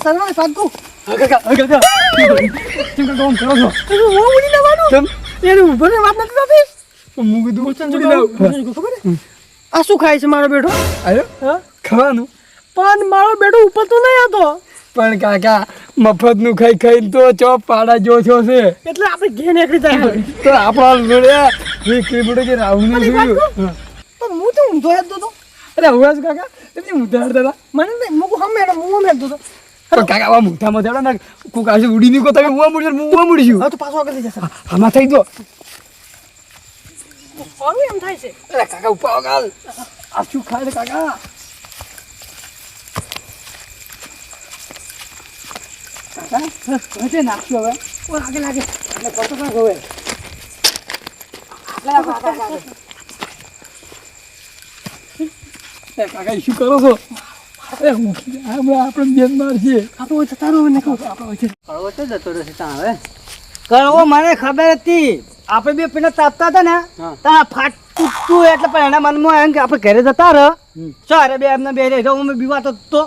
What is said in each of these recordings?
સલવાને સાદકો કાકા કેમ કામ કરો છો ઓ ઉડી જવાનું કેમ એને ઉભો ને વાત નથી થતી હું કીધું ખબર હે આ શું ખાય છે મારો બેટો આયો હા ખાવાનું પણ મારો બેટો ઉપર તો નહીં હતો પણ કાકા મફતનું ખાઈ ખાઈને તો ચોપ પાડા જો છો છે એટલે આપણે ઘે નીકળી જાય તો આપણા જોડે એ કેબડે કે રાવને જોયું તો હું તો ઊંધો હેતો તો અરે હવે જ કાકા એટલે ઉધારતા હતા મને નહીં મુકુ હમે હું મેળતો તો પણ કાકા આ મોઢામાં દેડો ને કોક આજે ઉડી નીકો તમે મુવા મુડીશું હવે તો પાછો આગળ જશે આમાં થઈ ગયો કોનું એમ થાય છે અરે કાકા ઉપર કાલ આ શું ખાય કાકા કાકા હજે નાખ્યો હવે ઓ આગળ લાગે એટલે કતો કાં હવે કાકા શું કરો છો અરે આપણે બેન માર છે આપણે જતા રહો ને કહું આપણે વચ્ચે કળવો તો જતો રહેશે ત્યાં હવે કળવો મને ખબર હતી આપણે બે પેલા તાપતા હતા ને ત્યાં ફાટ તૂટતું એટલે પણ એના મનમાં એમ કે આપણે ઘરે જતા રહો ચારે બે એમને બે રહે હું બીવાતો તો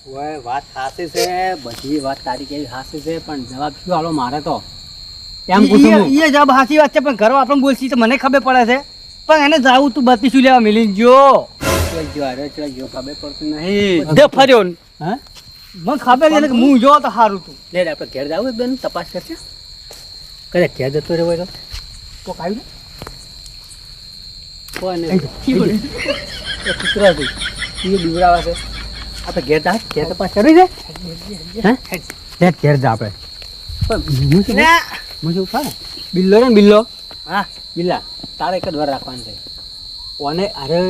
ઓય વાત સાચી છે બધી વાત તારી કેવી સાચી છે પણ જવાબ શું આલો મારે તો એમ પૂછું એ જવાબ સાચી વાત છે પણ ઘરો આપણે બોલશી તો મને ખબર પડે છે પણ એને જાવું તું બત્તી શું લેવા મિલી જો ખબર પડતું નહીં બધે ફર્યો હા મને ખબર છે કે હું જો તો સારું તું લે આપણે ઘેર જાવું બેન તપાસ કરશે કદાચ ઘેર જતો રહ્યો તો કોક આવ્યું ને કોને કૂતરા છે એ બીવડાવા છે આપણે ઘેર જા ઘેર તપાસ કરવી છે હે ઘેર જા આપણે હું શું થાય બિલ્લો ને બિલ્લો હા બિલ્લા તારે એક જ વાર રાખવાનું છે ઓને અરે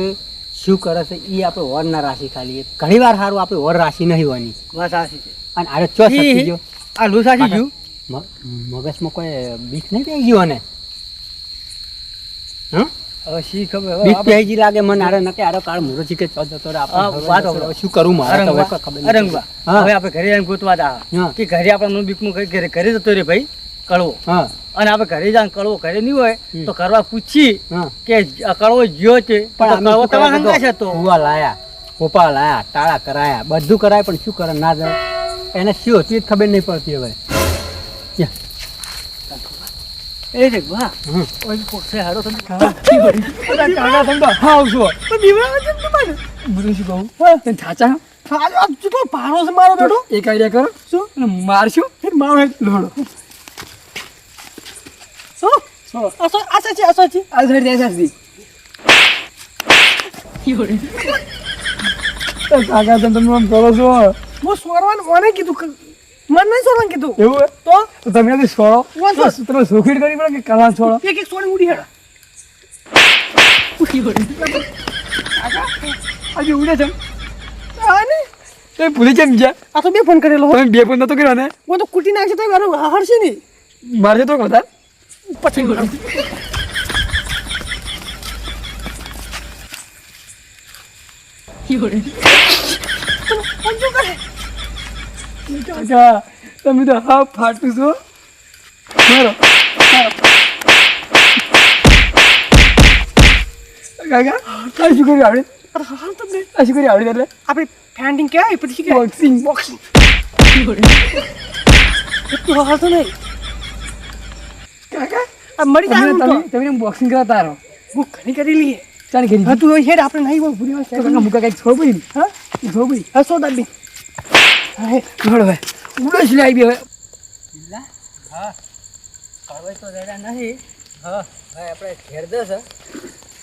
શું કરે છે એ આપણે વર ના રાશિ ખાલી ઘણી વાર સારું આપણે વર રાશિ નહીં હોવાની વાત રાશિ છે અને અરે ચો સકી ગયો આ લૂ સાચી ગયું મગજમાં કોઈ બીક નહીં થઈ ગયું અને હા હવે શી ખબર બીક થઈ લાગે મને અરે નકે અરે કાળ મૂરો ચીકે ચો જતો રે આપણે વાત શું કરું મારે તો ખબર અરંગવા હવે આપણે ઘરે આવીને ગોતવા દા કે ઘરે આપણે બીકમાં ઘરે ઘરે જતો રે ભાઈ કળવો હા અને આપણે ઘરે જાય કળવો ઘરે નહીં હોય તો કરવા પૂછી કે કળવો જ્યો છે પણ કળવો તમારા હંગા છે તો હુવા લાયા પોપા લાયા તાળા કરાયા બધું કરાય પણ શું કરે ના જાય એને શું હતી ખબર નહીં પડતી હવે એ રે વાહ ઓય પોસે હારો તમે કાકા તમે હા આવજો તો બીવડાવે છે તમારે મને શું કહું તને છાચા આ ચૂકો પારો છે મારો બેટો એક આઈડિયા કરો શું મારશું ફિર મારો લોડો શું આસા છે આ સાઈડ દે સાસી કાકા તમે આમ કરો છો હું સોરવાનું મને કીધું મને નહીં સોરવાનું કીધું એવું તો તમે નથી છોડો તમે સોખીટ કરી પડે કે કલા છોડો એક સોરી ઉડી હેડા આજે ઉડે છે આને તમે ભૂલી કેમ ગયા આ તો બે ફોન કરેલો તમે બે ફોન નતો કર્યો ને હું તો કુટી નાખશે તો મારું હરશે નહીં મારશે તો કદાચ પછી ગયો કાકા તમે તો હા ફાટું છો મારો કાકા આ શું કર્યું આવડે આ શું કર્યું આવડે એટલે આપણે ફેન્ડિંગ કહેવાય પછી કે બોક્સિંગ તું હાલતો નહીં કાકા આ મરી જાય તમે બોક્સિંગ કરતા રહો હું ઘણી કરી લઈએ ચાલ કરી હા તું હેડ આપણે નહીં બોલ પૂરી વાત કાકા મુકા કઈક છોડ પડી હા છોડ પડી હા સો દાબી હા છોડ હવે ઉડો જ લાવી હવે હા હવે તો જરા નહીં હા ભાઈ આપણે ઘેર દસ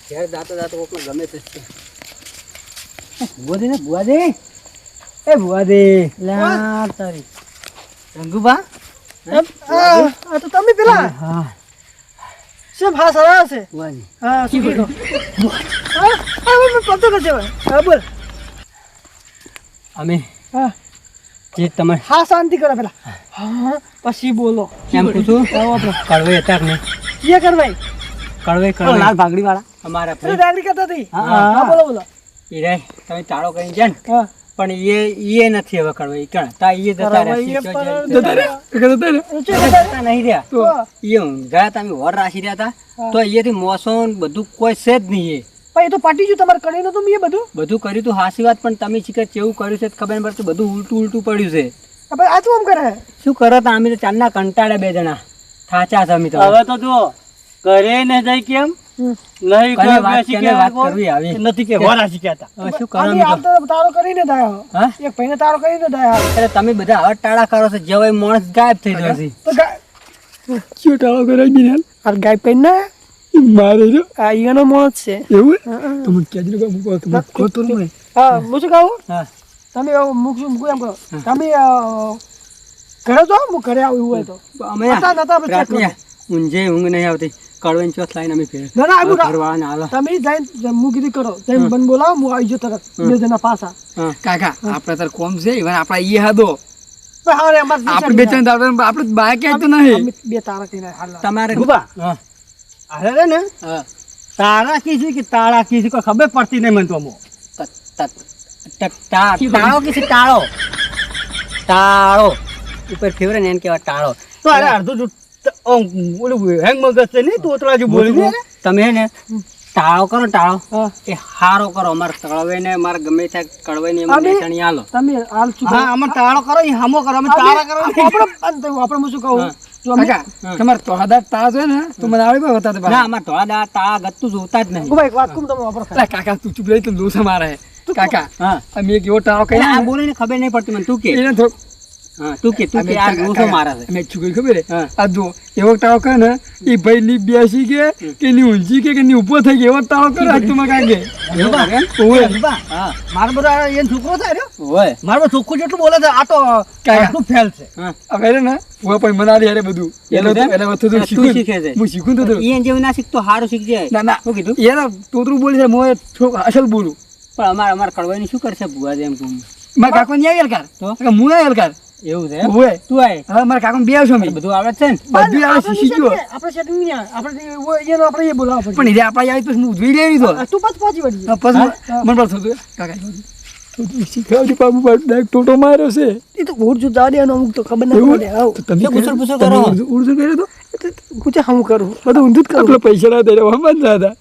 ઘેર જાતો જાતો ઓપન ગમે તે છે બુઆદે એ બુઆદે લા તારી રંગુબા આ તો તમે પેલા હા શું ભાષ આવે છે બુઆજી હા શું કીધું હા મેં પતો કરજે હા બોલ અમે હા જે તમે હા શાંતિ કરો પેલા હા પછી બોલો એમ પૂછું કડવે હતા ને ये कर भाई કડવે લાલ ભાગડી વાળા અમારા तो डायरी करता थी हाँ, हाँ बोलो बोलो એ રે તમે તાળો કરીને છે ને हाँ પણ એ નથી હવે કડવે કણ તા એ જતા ये રહ્યા पर જતા રે જતા નહીં રહ્યા તો એ ઊંઘ્યા તમે વર રાખી રહ્યા હતા તો અહીંયાથી મોસમ બધું કોઈ છે જ નહીં એ भाई तो पार्टी जो तुम्हारे करे ना तुम ये બધું બધું કર્યું તું હાસી વાત પણ તમે શીખર કેવું કર્યું છે ખબર નહીં પડતી બધું ઉલટું પડ્યું છે હવે આ તું આમ કરે શું કરો તો અમે તો ચાંદના કંટાળ્યા બે જણા થાચા છે અમે તો હવે તો જો ઘરે ને જઈ કેમ નહીં કોની કોઈ વાત બેસી કેને ગયા વાત કોઈ? કરવી આવી? નથી કે હોરા શીખ્યા હતા. હવે શું કરો આની અમે આમ તો? તો તારો કરીને દાયો હા? એક ભાઈને તારો કરીને દાયો અરે તમે બધા હવે ટાળા કરો છો જેવો માણસ ગાયબ થઈ ગયો છે તો કયો ટાળો કરાવી બિના આ ગાય પેન ના મારે જો આ ઈનો મોત છે એવું તો મને કહેજો કે મૂકો તમે ખોતો નહીં હા હું શું કહું હા તમે મૂકું એમ કહો તમે ઘરે જો હું ઘરે આવું એવું હોય તો અમે નતા આપણે check રાતની ઊંઝે ઊંઘ નહીં આવતી કડવાની ચોથ લાઈને અમે ફેર ના ના આવું ઘરવાળાને હાલો તમે જઈને હું કીધું કરો જઈને બન બોલાવો હું આવી જાઉં તરત બે જણા પાછા હા કાકા આપણે તાર કોમ છે ઈવન આપણા ઈ હાદો પણ હા રે અમારે આપણે બે ત્રણ દાડો આપણે બાય કે તો નહીં અમે બે તારા કહીને હાલ તમારે ગુબા. હા અરે રે ને હા તારા કી છે કે તાળા કી છે કોઈ ખબર પડતી નહીં મને તો અમો. ટાળો કે છે ટાળો ટાળો ઉપર ફેવરે ને એને કહેવાય ટાળો તો અરે અડધું જો ઓલું હેંગ મગજ છે નહીં તોતરા જેવું બોલી દે ને. તમે હે ને ટાળો કરો ટાળો હા. એ હારો કરો અમારે કળવે ને અમારે ગમે ત્યાં કળવે ને અમે- બેસણી આલો તમે હાલ શું હા અમે તાળો કરો એ હામો કરો અમે તાળા કરો આપણે હું શું કહું જો અમે કાકા તમારે તોડાદાર તાળા છે ને તો મને આવડે બતા દે ના અમારે ધોળા દાળ તાળા ગત્તું જોતા જ નહીં ગુબા એક વાત કહું તમે વાપરો અલા કાકા તું ચૂપ રહી તો લોસા મારે કાકા હા અમે એક એવો ટાળો એટલે આ કરી બોલીને ખબર નહીં પડતી મને તું કે એને થોડો હા તું કે આ દોષો મારા છે અમે છોકરી ખબર હે હા. આ જો એવો ટાળો કરે ને એ ભાઈ ની બેસી કે ની ઊંચી કે ની ઉભો થઈ ગયો એવો ટાળો કરે આજ તું કાગે એવું કરે એમ? ઓય ગુબા, હા મારો બધા એ છોકરો થાય રહ્યો ઓય મારો છોકરો જેટલું બોલે છે આ તો કાકા. આટલું ફેલ છે હા હવે રે ને હું પણ મનાલી હારે બધું એવું છે? એટલે વસ્તુ તું શીખું શીખે છે. હું શીખું તો ખરું. ઈ જેવું ના શીખતો હારું શીખજે ના ના શું કીધું એને તોતરું બોલી છે મોય થોડુંક અસલ બોલું પણ અમારે કળવાની શું કરશે બુઆ જેમ કહું મારા કાકો ની આવેલ કર તો? તો હું આવેલ કર એવું છે એમ? ઓય તું આય હવે મારા કાકો બે આવશો અમે બધું આવડે છે ને બધું આવે શીખી ગયો આપણે સેટિંગ નહીં આવે આપણે એનો આપણે એ બોલાવવા પણ એટલે આપણે આવી તો હું જોઈ લેવી તો તું પાછું પહોંચી વળી પછી મને પણ થતું કાકા તો શીખવાડજો બાબુ ડાયરેક્ટ ટોટો માર્યો છે એ તો ઘોડ જો જવા દે એનો અમુક તો ખબર ના એવું? પડે આવ તો તમે શું ગુસર ગુસર કરો? ઉડસું કર્યો તો પૂછે હું કરું બધું ઊંધું જ કરું આપણે પૈસા ના દે હમણાં જ હતા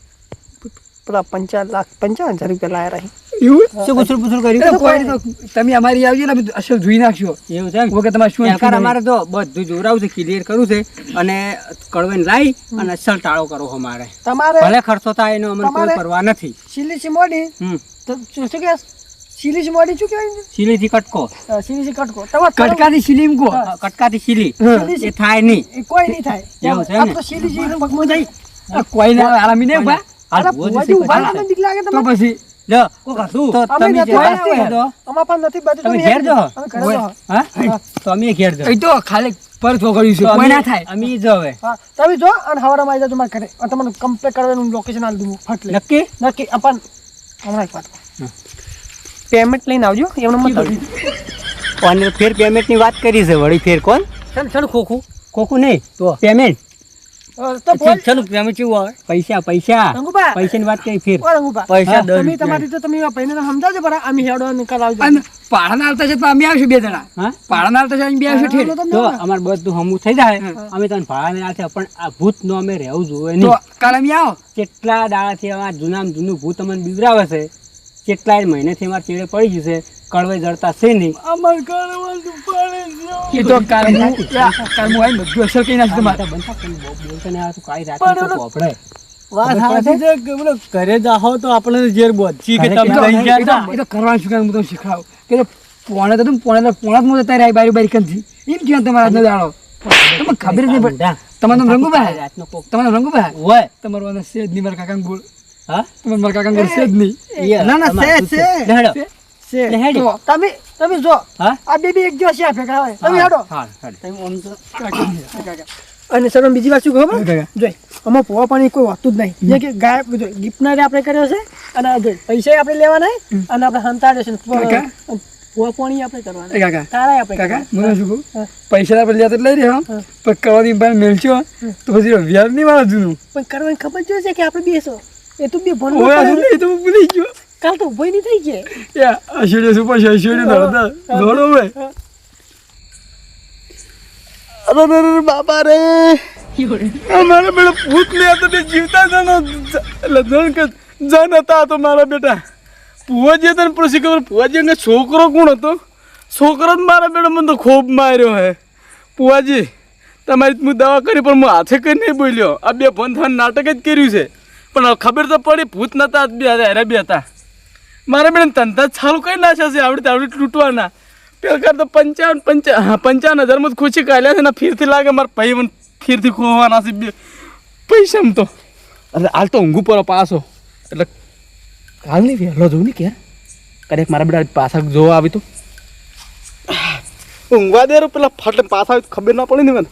પેલા 55,000 રૂપિયા લાયા રહી એવું શું ગુસર ગુસર કર્યું એટલે કોઈ નહીં તો તમે અમારી આવજો ને અમે અસલ જોઈ નાખશો એવું છે એમ? વખત તમારે શું એલકાર અમારે તો બધું જોરાવું છે ક્લિયર કરવું છે અને કળવાઈને લાવી અને અસલ ટાળો કરવો અમારે તમારે ભલે ખર્ચો થાય એનો અમને કોઈ તમારે- પરવા નથી સિલી સિમોડી હમ તો શું કે સિલી સિમોડી શું કહેવાય સીલીથી કટકો સિલી સી કટકો તમારે કટકાની સિલીમ કો કટકાથી સીલી હા. એ થાય નહીં એ કોઈ નહીં થાય એવું છે ને? આ તો સિલી સી પગમાં જાય આ કોઈ ના આરામી નહીં ઉભા હાલ અરે ભુવન ભુવાજી જશે ઉભા પછી. રહો, બીક લાગે તો તમને પછી લો, કોકા શું તો અમે તમે નથી જે બાજુ વાત તો. કરો, અમારા પાસે નથી બાજુ તમે તમે ઘેર જો. અમે ઘરે જો. હા? તો અમે ઘેર જાઓ. એ તો ખાલી પર છોકરી છે તો કોઈ અમે- ના થાય અમે ઈ જાઓ હવે. હા તમે જો અને હવારમાં આવી જાજો મારા ઘરે અને તમને કમ્પ્લીટ કરવાનું લોકેશન આલી દઉં ફટ લે નક્કી નક્કી આપણ હમણાં એક વાત પેમેન્ટ લઈને આવજો એમને મત આવજો અને ફેર પેમેન્ટ ની વાત કરી છે વળી ફેર કોણ ચાલ ખોખું કોકું નહીં તો પેમેન્ટ તો બોલ ચાલ પેમેન્ટ કેવું આવે પૈસા પૈસા રંગુભા. પૈસાની વાત કરી ફેર ઓ રંગુભા. પૈસા હા, 10 તમે રૂપિયા. તમારી રીતે તમે ભાઈને તો સમજાવજો બરા અમે હેડો અને કરાવજો અને પાડાના આવતા છે તો અમે આવશું બે જણા હા પાડાના આવતા છે અમે બે આવશું ઠેર તો તો અમારે બધું હમું થઈ જાય અમે તને ભાડા ને આલશે પણ આ ભૂત નો અમે રહેવું જોઈએ તો નહીં કાલે અમે આવો કેટલા દાડાથી અમારા જૂનામાં જૂનું ભૂત અમને બીવરાવે છે કેટલાય મહિનેથી અમારે ચેડે પડી ગયું છે કળવાઈ જડતા છે નહીં એ તો કાલે હું કાલે હું આવીને બધું અસર કરી નાખીશ તમારે બનતા પણ બહુ બોલતા નહીં આવતું કાંઈ રાતનું તો પોપડે. વાત ખબર સાચી છે કે બોલો ઘરે જાહો તો આપણે ઝેર બોધી કે ઘરે તમે લઈ ગયા એ તો હતા. એ તો કરવાનું શું કામ હું તમને શીખવાડું કે પોણે તો પોણે જ મોં જતા રહ્યા બારી બારી કંથી એમ કેમ તમારા હાથનો દાડો તમને ખબર જ નહીં પડે તમારું નામ રંગુભાઈ રાતનો કોક તમારું રંગુભાઈ હોય તમારું નામ સેજ નહીં મારા કાકાને બોલ હા તમારે મારા કાકાને બોલ સેજ નહીં ના, ના, તમારું છે, ભૂત છે. લેહડો. છે હેડી. જો, તમે જો હા આ બે એક દિવસ છે ભેગા હોય તમે હેડો હા હેડો. તમે આમ તો અને સર બીજી વાત શું ખબર કાકા. જોઈ આમાં પોવા પાણી કોઈ હોતું જ નહીં જે કે ગાયબ જો ગિફ્ટનારે આપણે કર્યો છે અને આ જોઈ પૈસા આપણે લેવાના અને આપણે હંતાડે છે કાકા. પોવા પાણી આપણે એ કરવાના કાકા તારા આપણે કાકા કરવાના. મને શું કહું હા. પૈસા આપણે લેતા લઈ રહ્યો હા. પણ કરવાની બાર મેળચ્યો તો પછી વ્યાજ નહીં મારા જૂનું પણ કરવાની ખબર જોઈએ છે કે આપણે બેસો એ તું બે ભણવું ઓય પાછું. એ તો હું ભૂલી ગયો કાલ તો ઉભો નહીં થઈ ગયા યા અશેડે સુપર અશેડે દોડો હોય અરે બાબા રે મારા બેટા ભૂત ને તો બે જીવતા જનો એટલે જણ કે જન હતા તો મારા બેટા ભુવાજી હતા ને પછી ખબર ભુવાજી ને છોકરો કોણ હતો છોકરો જ મારા બેડો મને તો ખૂબ માર્યો હે પુવાજી તમારી હું દવા કરી પણ હું હાથે કરી નહીં બોલ્યો આ બે ફોન થવાનું નાટક જ કર્યું છે પણ હવે ખબર તો પડી ભૂત નતા બે હતા હેરા બે હતા મારા બેન ધંધા ચાલુ કરી નાખ્યા છે આવડી લૂંટવાના પેલા તો 55,000 માં ખુશી કાઢ્યા છે ને ફીરથી લાગે મારા ભાઈ મને ફીરથી ખોવાના છે બે પૈસા તો એટલે હાલ તો ઊંઘું પર પાછો એટલે હાલ નહીં વહેલો જોઉં ને ક્યાં કદાચ મારા બેટા પાછા જોવા આવી તો ઊંઘવા દે પેલા ફાટલે પાછા આવી ખબર ના પડે ને મને